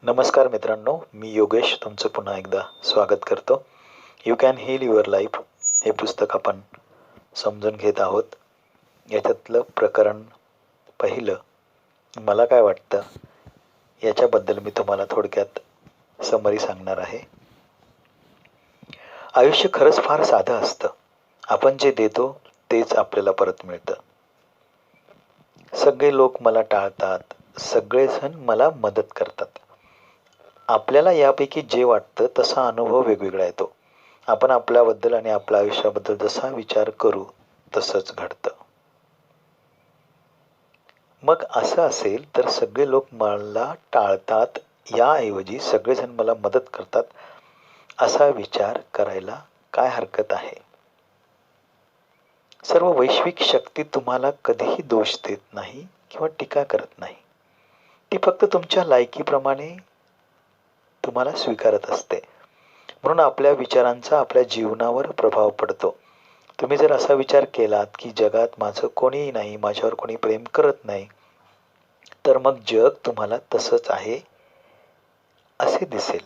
नमस्कार मित्रांनो, मी योगेश तुमचं पुन्हा एकदा स्वागत करतो. You can heal your life हे पुस्तक आपण समजून घेत आहोत. याच्यातलं प्रकरण पहिलं, मला काय वाटतं याच्याबद्दल मी तुम्हाला थोडक्यात समरी सांगणार आहे. आयुष्य खरंच फार साधं असतं. आपण जे देतो तेच आपल्याला परत मिळतं. सगळे लोक मला टाळतात, सगळेजण मला मदत करतात. आपल्याला यापैकी जे वाटतं तसा अनुभव वेगवेगळा येतो. आपण आपल्याबद्दल आणि आपल्या आयुष्याबद्दल जसा विचार करू तसंच घडतं. मग असं असेल तर सगळे लोक मला टाळतात याऐवजी सगळेजण मला मदत करतात असा विचार करायला काय हरकत आहे? सर्व वैश्विक शक्ती तुम्हाला कधीही दोष देत नाही किंवा टीका करत नाही. ती फक्त तुमच्या लायकीप्रमाणे तुम्हाला स्वीकारत असते. म्हणून आपल्या विचारांचा आपल्या जीवनावर प्रभाव पडतो. तुम्ही जर असा विचार केलात की जगात माझं कोणीही नाही, माझ्यावर कोणी प्रेम करत नाही, तर मग जग तुम्हाला तसंच आहे असे दिसेल.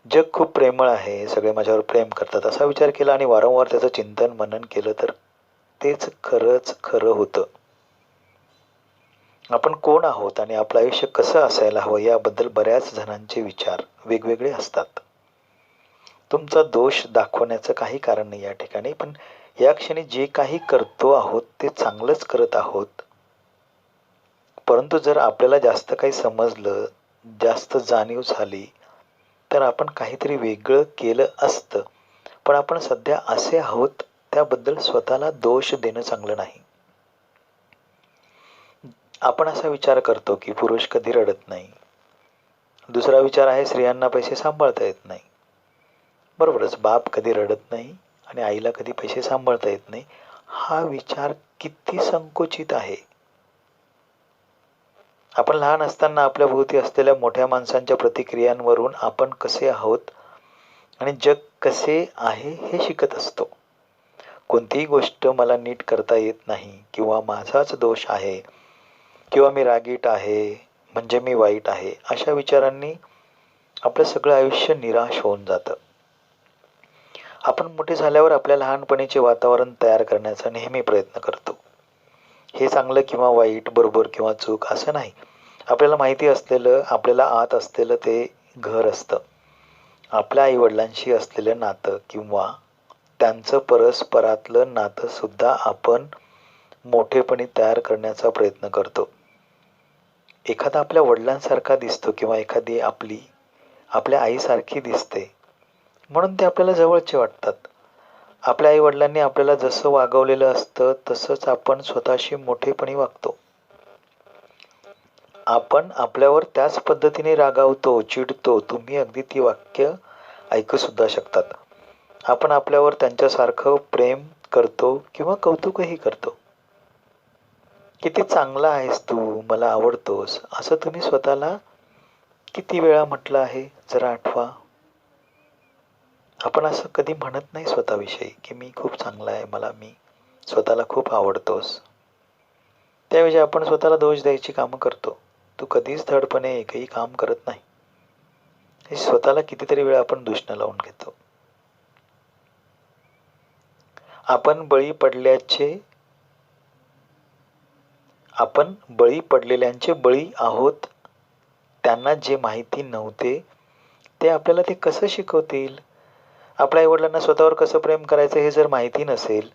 जग खूप प्रेमळ आहे, सगळे माझ्यावर प्रेम करतात असा विचार केला आणि वारंवार त्याचं चिंतन मनन केलं तर तेच खरंच खरं होतं. आपण कोण आहोत आणि आपलं आयुष्य कसं असायला हवं याबद्दल बऱ्याच जणांचे विचार वेगवेगळे असतात. तुमचा दोष दाखवण्याचं काही कारण नाही या ठिकाणी, पण या क्षणी जे काही करतो आहोत ते चांगलंच करत आहोत. परंतु जर आपल्याला जास्त काही समजलं, जास्त जाणीव झाली, तर आपण काहीतरी वेगळं केलं असतं. पण आपण सध्या असे आहोत त्याबद्दल स्वतःला दोष देणं चांगलं नाही. आपण असा विचार करतो की पुरुष कधी रडत नाही. दुसरा विचार आहे स्त्रियांना पैसे सांभाळता येत नाही. बरोबरच, बाप कधी रडत नाही आणि आईला कधी पैसे सांभाळता येत नाही. हा विचार किती संकुचित आहे. आपण लहान असताना आपल्या भोवती असलेल्या मोठ्या माणसांच्या प्रतिक्रियांवरून आपण कसे आहोत आणि जग कसे आहे हे शिकत असतो. कोणतीही गोष्ट मला नीट करता येत नाही किंवा माझाच दोष आहे किंवा मी रागीट आहे म्हणजे मी वाईट आहे, अशा विचारांनी आपलं सगळं आयुष्य निराश होऊन जातं. आपण मोठे झाल्यावर आपल्या लहानपणीचे वातावरण तयार करण्याचा नेहमी प्रयत्न करतो. हे चांगलं किंवा वाईट, बरोबर किंवा चूक असं नाही. आपल्याला माहिती असलेलं, आपल्याला आत असलेलं ते घर असतं. आपल्या आईवडिलांशी असलेलं नातं किंवा त्यांचं परस्परातलं नातं सुद्धा आपण मोठेपणी तयार करण्याचा प्रयत्न करतो. एखादा आपल्या वडिलांसारखा दिसतो किंवा एखादी आपल्या आईसारखी दिसते म्हणून ते आपल्याला जवळचे वाटतात. आपल्या आईवडिलांनी आपल्याला जसं वागवलेलं असतं तसंच आपण स्वतःशी मोठेपणी वागतो. आपण आपल्यावर त्याच पद्धतीने रागावतो, चिडतो. तुम्ही अगदी ती वाक्य ऐकू सुद्धा शकतात. आपण आपल्यावर त्यांच्यासारखं प्रेम करतो किंवा कौतुकही करतो. किती चांगला आहेस तू, मला आवडतोस, असं तुम्ही स्वतःला किती वेळा म्हटलं आहे जरा आठवा. आपण असं कधी म्हणत नाही स्वतःविषयी की मी खूप चांगला आहे, मी स्वतःला खूप आवडतोस. त्याऐवजी आपण स्वतःला दोष द्यायची कामं करतो. तू कधीच धडपणे एकही काम करत नाही. हे स्वतःला कितीतरी वेळा आपण दूषणं लावून घेतो. आपण बळी पडलेल्यांचे बळी आहोत. त्यांना जे माहिती नव्हते ते आपल्याला ते कसं शिकवतील? आपल्या आईवडिलांना स्वतःवर कसं प्रेम करायचं हे जर माहिती नसेल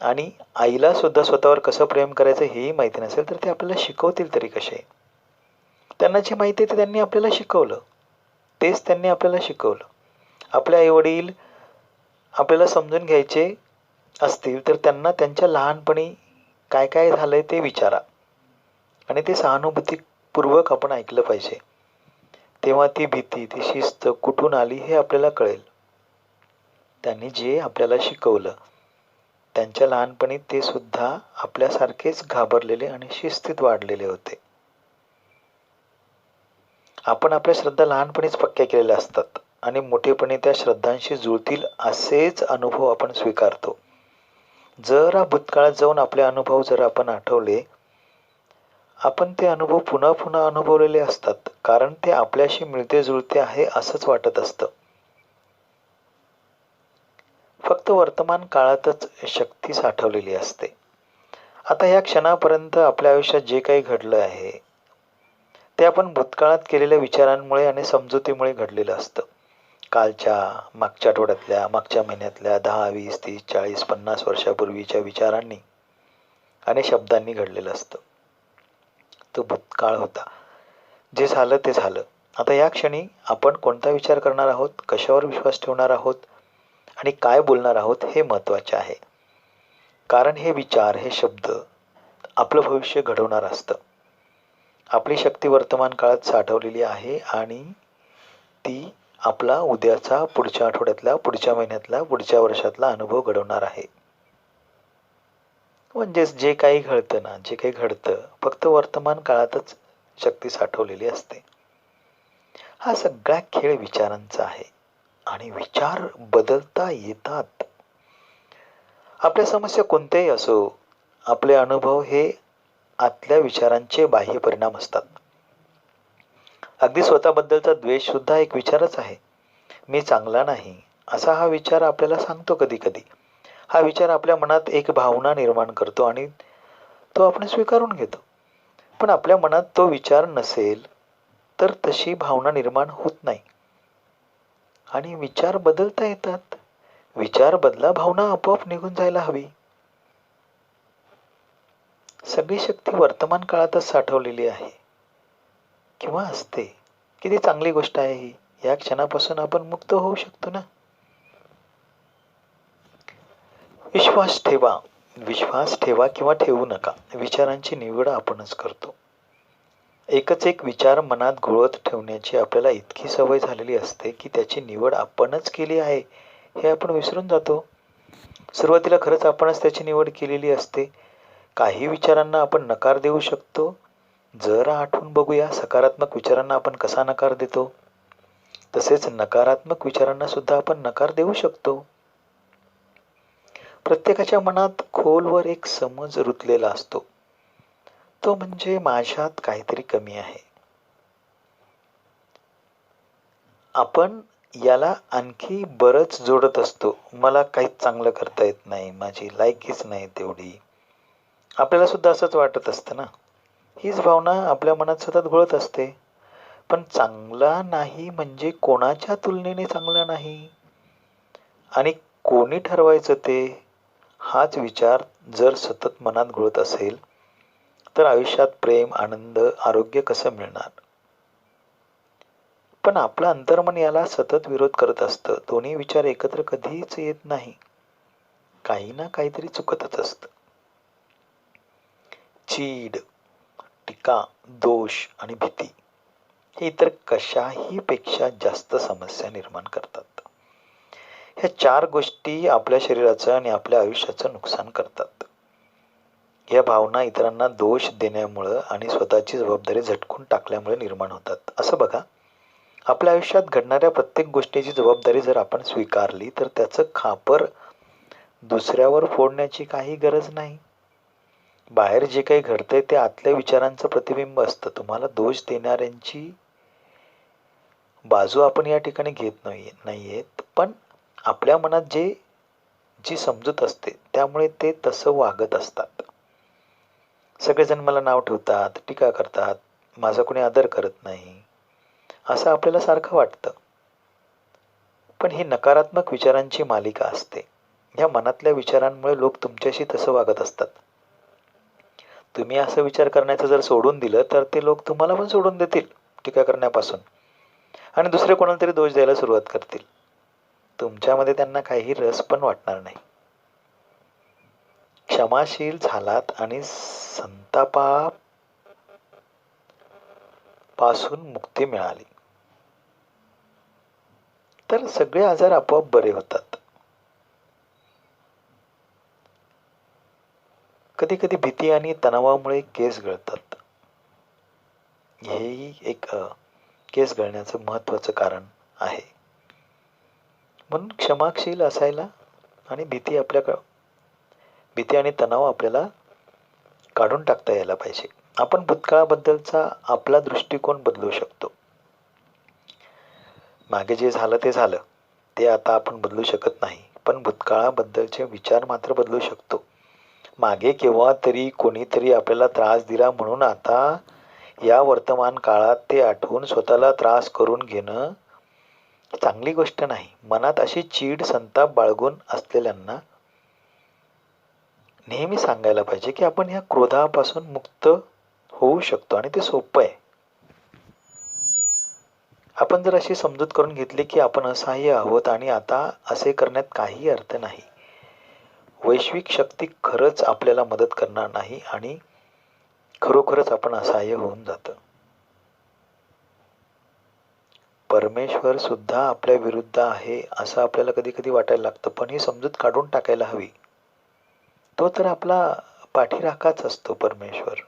आणि आईला सुद्धा स्वतःवर कसं प्रेम करायचं हेही माहिती नसेल तर ते आपल्याला शिकवतील तरी कसे? त्यांना जे माहिती आहे ते त्यांनी आपल्याला शिकवलं. तेच त्यांनी आपल्याला शिकवलं. आपले आईवडील आपल्याला समजून घ्यायचे असतील तर त्यांना त्यांच्या लहानपणी काय काय झालंय ते विचारा आणि ते सहानुभूतीपूर्वक आपण ऐकलं पाहिजे. तेव्हा ती भीती, ती शिस्त कुठून आली हे आपल्याला कळेल. त्यांनी जे आपल्याला शिकवलं त्यांच्या लहानपणी ते सुद्धा आपल्यासारखेच घाबरलेले आणि शिस्तीत वाढलेले होते. आपण आपल्या श्रद्धा लहानपणीच पक्क्या केलेल्या असतात आणि मोठेपणी त्या श्रद्धांशी जुळतील असेच अनुभव आपण स्वीकारतो. जरा भूतकाळात जाऊन आपले अनुभव जर आपण आठवले आपण ते अनुभव पुन्हा पुन्हा अनुभवलेले असतात, कारण ते आपल्याशी मिळते जुळते आहे असंच वाटत असतं. फक्त वर्तमान काळातच शक्ती साठवलेली असते. आता या क्षणापर्यंत आपल्या आयुष्यात जे काही घडलं आहे, ते आपण भूतकाळात केलेल्या विचारांमुळे आणि समजुतीमुळे घडलेलं असतं. कालच्या, मागच्या आठवड्यातल्या, मागच्या महिन्यातल्या 10, 20, 30, 40, 50 वर्षापूर्वीच्या विचारांनी आणि शब्दांनी घडलेलं असतं. तो भूतकाळ होता. जे झालं ते झालं. आता या क्षणी आपण कोणता विचार करणार आहोत, कशावर विश्वास ठेवणार आहोत आणि काय बोलणार आहोत हे महत्त्वाचे आहे. कारण हे विचार, हे शब्द आपलं भविष्य घडवणार असतं. आपली शक्ती वर्तमान काळात साठवलेली आहे आणि ती आपला उद्याचा, पुढच्या आठवड्यातला, पुढच्या महिन्यातला, पुढच्या वर्षातला अनुभव घडवणार आहे. म्हणजेच जे काही घडतं ना, जे काही घडतं, फक्त वर्तमान काळातच शक्ती साठवलेली असते. हा सगळा खेळ विचारांचा आहे आणि विचार बदलता येतात. आपल्या समस्या कोणत्याही असो, आपले अनुभव हे आतल्या विचारांचे बाह्य परिणाम असतात. अगदी स्वतःबद्दलचा द्वेष सुद्धा एक विचारच आहे. मी चांगला नाही असा हा विचार आपल्याला सांगतो कधी कधी. हा विचार आपल्या मनात एक भावना निर्माण करतो आणि तो आपण स्वीकारून घेतो. पण आपल्या मनात तो विचार नसेल तर तशी भावना निर्माण होत नाही. आणि विचार बदलता येतात. विचार बदला, भावना आपोआप निघून जायला हवी. सगळी शक्ती वर्तमान काळातच साठवलेली आहे किंवा असते. किती चांगली गोष्ट आहे ही. या क्षणापासून आपण मुक्त होऊ शकतो ना. विश्वास ठेवा. विश्वास ठेवा किंवा ठेवू नका. विचारांची निवड आपणच करतो. एकच एक विचार मनात घोळत ठेवण्याची आपल्याला इतकी सवय झालेली असते की त्याची निवड आपणच केली आहे हे आपण विसरून जातो. सुरुवातीला खरंच आपणच त्याची निवड केलेली असते. काही विचारांना आपण नकार देऊ शकतो. जरा आठवून बघूया, सकारात्मक विचारांना आपण कसा नकार देतो. तसेच नकारात्मक विचारांना सुद्धा आपण नकार देऊ शकतो. प्रत्येकाच्या मनात खोलवर एक समज रुतलेला असतो. तो म्हणजे माझ्यात काहीतरी कमी आहे. आपण याला आणखी बरंच जोडत असतो. मला काहीच चांगलं करता येत नाही, माझी लायकीच नाही तेवढी. आपल्याला सुद्धा असंच वाटत असतं ना. हीच भावना आपल्या मनात सतत घोळत असते. पण चांगला नाही म्हणजे कोणाच्या तुलनेने चांगला नाही आणि कोणी ठरवायचं ते, हाच विचार जर सतत मनात घोळत असेल तर आयुष्यात प्रेम, आनंद, आरोग्य कसं मिळणार. पण आपलं अंतर्मन याला सतत विरोध करत असतं. दोन्ही विचार एकत्र कधीच येत नाही. काही ना काहीतरी चुकतच असतं. चीड, टीका, दोष आणि भीती हे इतर कशाही पेक्षा जास्त समस्या निर्माण करतात. ह्या 4 गोष्टी आपल्या शरीराचं आणि आपल्या आयुष्याचं नुकसान करतात. या भावना इतरांना दोष देण्यामुळं आणि स्वतःची जबाबदारी झटकून टाकल्यामुळे निर्माण होतात. असं बघा, आपल्या आयुष्यात घडणाऱ्या प्रत्येक गोष्टीची जबाबदारी जर आपण स्वीकारली तर त्याचं खापर दुसऱ्यावर फोडण्याची काही गरज नाही. बाहेर जे काही घडतंय ते आतल्या विचारांचं प्रतिबिंब असतं. तुम्हाला दोष देणाऱ्यांची बाजू आपण या ठिकाणी घेत नाहीयेत, पण आपल्या मनात जी समजूत असते त्यामुळे ते तसं वागत असतात. सगळेजण मला नाव ठेवतात, टीका करतात, माझा कोणी आदर करत नाही, असं आपल्याला सारखं वाटतं. पण ही नकारात्मक विचारांची मालिका असते. या मनातल्या विचारांमुळे लोक तुमच्याशी तसं वागत असतात. तुम्ही असं विचार करण्याचं जर सोडून दिलं तर ते लोक तुम्हाला पण सोडून देतील टीका करण्यापासून आणि दुसरे कोणाला तरी दोष द्यायला सुरुवात करतील. तुमच्यामध्ये त्यांना काही रस पण वाटणार नाही. क्षमाशील झालात आणि संतापापासून मुक्ती मिळाली तर सगळे आजार आपोआप बरे होतात. कधी कधी भीती आणि तणावामुळे केस गळतात. हेही एक केस गळण्याचं महत्त्वाचं कारण आहे. म्हणून क्षमाशील असायला आणि भीती आणि तणाव आपल्याला काढून टाकता यायला पाहिजे. आपण भूतकाळाबद्दलचा आपला दृष्टिकोन बदलू शकतो. मागे जे झालं ते झालं, ते आता आपण बदलू शकत नाही, पण भूतकाळाबद्दलचे विचार मात्र बदलू शकतो. मागे केव्हा तरी कोणीतरी आपल्याला त्रास दिला म्हणून आता या वर्तमान काळात ते आठवून स्वतःला त्रास करून घेणं चांगली गोष्ट नाही. मनात अशी चीड संताप बाळगून असलेल्यांना नेहमी सांगायला पाहिजे की आपण ह्या क्रोधापासून मुक्त होऊ शकतो आणि ते सोपं आहे. आपण जर अशी समजूत करून घेतली की आपण असहाय्य आहोत आणि आता असे करण्यात काही अर्थ नाही, वैश्विक शक्ती खरंच आपल्याला मदत करणार नाही आणि खरोखरच आपण असहाय्य होऊन जातं. परमेश्वर सुद्धा आपल्या विरुद्ध आहे असं आपल्याला कधी कधी वाटायला लागतं, पण ही समजूत काढून टाकायला हवी. तो तर आपला पाठीराखाच असतो परमेश्वर.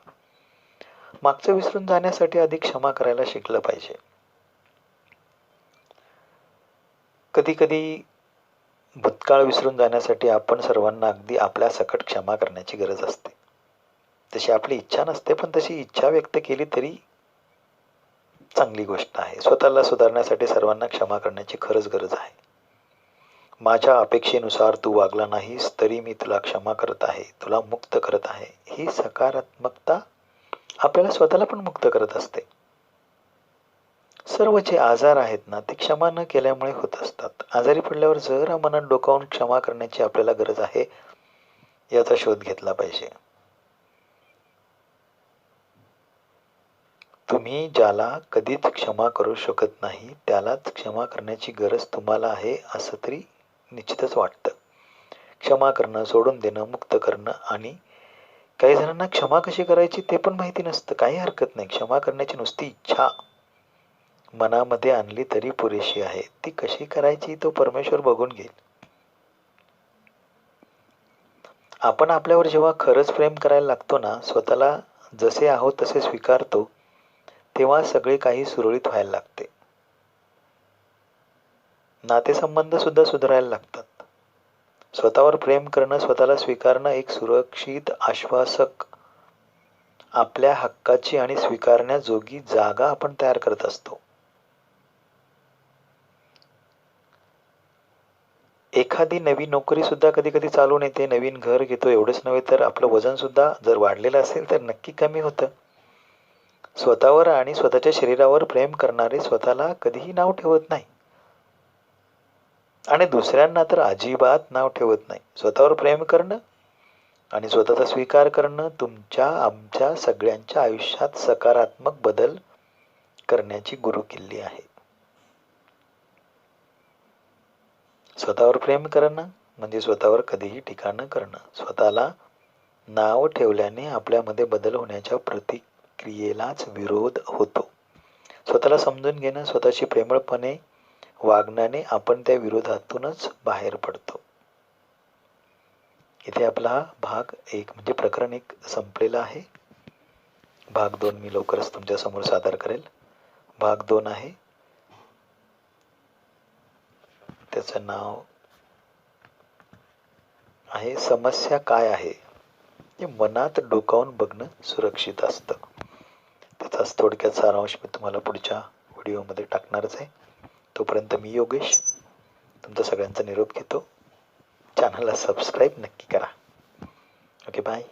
मागचं विसरून जाण्यासाठी अधिक क्षमा करायला शिकलं पाहिजे. कधी कधी भूतकाळ विसरून जाण्यासाठी आपण सर्वांना अगदी आपल्या सकट क्षमा करण्याची गरज असते. तशी आपली इच्छा नसते, पण तशी इच्छा व्यक्त केली तरी चांगली गोष्ट आहे. स्वतःला सुधारण्यासाठी सर्वांना क्षमा करण्याची खरंच गरज आहे. माझ्या अपेक्षेनुसार तू वागला नाहीस तरी मी तुला क्षमा करत आहे, तुला मुक्त करत आहे. ही सकारात्मकता आपल्याला स्वतःला पण मुक्त करत असते. सर्व जे आजार आहेत ना, ते क्षमा न केल्यामुळे होत असतात. आजारी पडल्यावर जरा मनात डोकावून क्षमा करण्याची आपल्याला गरज आहे याचा शोध घेतला पाहिजे. तुम्ही ज्याला कधीच क्षमा करू शकत नाही त्यालाच क्षमा करण्याची गरज तुम्हाला आहे असं तरी निश्चितच वाटतं. क्षमा करणं, सोडून देणं, मुक्त करणं, आणि काही जणांना क्षमा कशी करायची ते पण माहिती नसतं. काही हरकत नाही, क्षमा करण्याची नुसती इच्छा मनामध्ये आणली तरी पुरेशी आहे. ती कशी करायची तो परमेश्वर बघून घेईल. आपण आपल्यावर जेव्हा खरंच प्रेम करायला लागतो ना, स्वतःला जसे आहोत तसे स्वीकारतो, तेव्हा सगळे काही सुरळीत व्हायला लागते. नातेसंबंध सुद्धा सुधारायला लागतात. स्वतःवर प्रेम करणं, स्वतःला स्वीकारणं, एक सुरक्षित, आश्वासक, आपल्या हक्काची आणि स्वीकारण्याजोगी जागा आपण तयार करत असतो. एखादी नवीन नोकरी सुद्धा कधी कधी चालून येते, नवीन घर घेतो. एवढंच नव्हे तर आपलं वजन सुद्धा जर वाढलेलं असेल तर नक्की कमी होतं. स्वतःवर आणि स्वतःच्या शरीरावर प्रेम करणारे स्वतःला कधीही नाव ठेवत नाही आणि दुसऱ्यांना तर अजिबात नाव ठेवत नाही. स्वतःवर प्रेम करणं आणि स्वतःचा स्वीकार करणं तुमच्या, आमच्या सगळ्यांच्या आयुष्यात सकारात्मक बदल करण्याची गुरुकिल्ली आहे. स्वतःवर प्रेम करणं म्हणजे स्वतःवर कधीही टीका न करणं. स्वतःला नाव ठेवल्याने आपल्यामध्ये बदल होण्याच्या प्रतिक्रियेलाच विरोध होतो. स्वतःला समजून घेणं, स्वतःशी प्रेमळपणे वागण्याने आपण त्या विरोधातूनच बाहेर पडतो. इथे आपला हा भाग 1 म्हणजे प्रकरण 1 संपलेला आहे. भाग 2 मी लवकरच तुमच्या समोर सादर करेल. भाग 2 आहे, त्याचं नाव आहे समस्या काय आहे. हे मनात डोकावून बघणं सुरक्षित असतं. त्याचाच थोडक्यात सारांश मी तुम्हाला पुढच्या व्हिडिओमध्ये टाकणारच आहे. तोपर्यंत मी योगेश तुमचा सगळ्यांचा निरोप घेतो. चॅनलला सबस्क्राईब नक्की करा. Okay, bye.